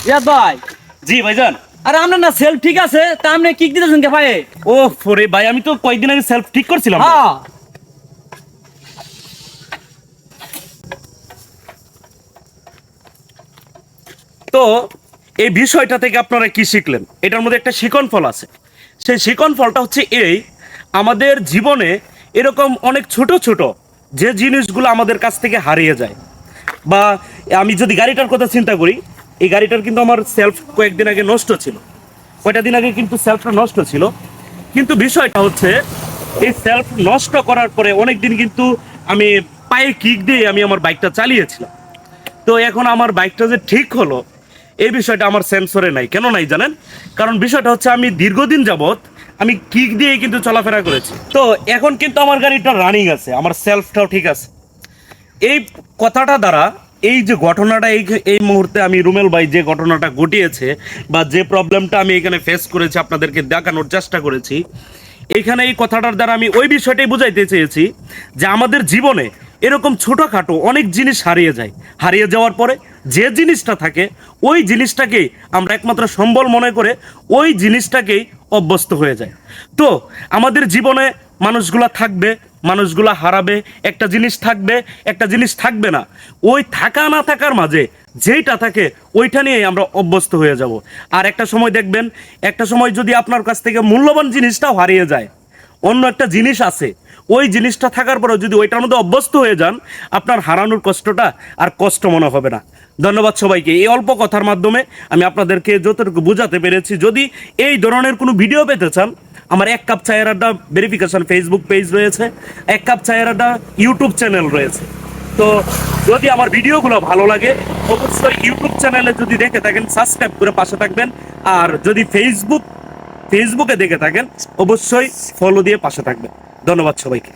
রিয়াদ ভাই, জি ভাইজান। আরে আপনার না সেলফ ঠিক আছে, তা আপনি কিক দিতেছেন কে ভাই? ও ফরে ভাই, আমি তো কয়েকদিন আগে সেলফ ঠিক করছিলাম। হ্যাঁ, তো এই বিষয়টা থেকে আপনারা কি শিখলেন? এটার মধ্যে একটা শিকন ফল আছে। সেই শিকন ফলটা হচ্ছে এই, আমাদের জীবনে এরকম অনেক ছোট ছোট যে জিনিসগুলো আমাদের কাছ থেকে হারিয়ে যায়, বা আমি যদি গাড়িটার কথা চিন্তা করি, এই গাড়িটার কিন্তু আমার সেলফ কয়েকদিন আগে নষ্ট ছিল, কয়টা দিন আগে কিন্তু সেলফটা নষ্ট ছিল। কিন্তু বিষয়টা হচ্ছে, এই সেলফ নষ্ট করার পরে অনেক দিন কিন্তু আমি পায়ে কিক দিয়ে আমি আমার বাইকটা চালিয়েছিলাম। তো এখন আমার বাইকটা যে ঠিক হলো, এই বিষয়টা আমার সেন্সরে নাই। কেন নাই জানেন? কারণ বিষয়টা হচ্ছে, আমি দীর্ঘদিন যাবত আমি কিক দিয়ে কিন্তু চলাফেরা করেছি। তো এখন কিন্তু আমার গাড়িটা রানিং আছে, আমার সেলফটাও ঠিক আছে। এই কথাটা দ্বারা, এই যে ঘটনাটা, এই এই মুহূর্তে আমি রুমেল ভাই যে ঘটনাটা ঘটিয়েছে, বা যে প্রবলেমটা আমি এখানে ফেস করেছি, আপনাদেরকে দেখানোর চেষ্টা করেছি, এইখানে এই কথাটার দ্বারা আমি ওই বিষয়টাই বুঝাইতে চেয়েছি যে আমাদের জীবনে এরকম ছোটোখাটো অনেক জিনিস হারিয়ে যায়। হারিয়ে যাওয়ার পরে যে জিনিসটা থাকে, ওই জিনিসটাকেই আমরা একমাত্র সম্বল মনে করে ওই জিনিসটাকেই অভ্যস্ত হয়ে যায়। তো আমাদের জীবনে মানুষগুলা থাকবে, মানুষগুলা হারাবে, একটা জিনিস থাকবে, একটা জিনিস থাকবে না। ওই থাকা না থাকার মাঝে যেইটা থাকে ওইটা নিয়েই আমরা অভ্যস্ত হয়ে যাব। আর একটা সময় দেখবেন, একটা সময় যদি আপনার কাছ থেকে মূল্যবান জিনিসটাও হারিয়ে যায়, অন্য একটা জিনিস আছে, ওই জিনিসটা থাকার পরেও যদি ওইটার মধ্যে অভ্যস্ত হয়ে যান, আপনার হারানোর কষ্টটা আর কষ্ট মনে হবে না। ধন্যবাদ সবাইকে। এই অল্প কথার মাধ্যমে আমি আপনাদেরকে যতটুকু বোঝাতে পেরেছি। যদি এই ধরনের কোনো ভিডিও পেতে চান, আমার এক কাপ চায়ের আড্ডা ভেরিফিকেশন ফেসবুক পেজ রয়েছে, এক কাপ চায়ের আড্ডা ইউটিউব চ্যানেল রয়েছে। তো যদি আমার ভিডিওগুলো ভালো লাগে, অবশ্যই ইউটিউব চ্যানেলে যদি দেখে থাকেন সাবস্ক্রাইব করে পাশে থাকবেন। আর যদি ফেসবুকে দেখে থাকেন, অবশ্যই ফলো দিয়ে পাশে থাকবেন। ধন্যবাদ সবাইকে।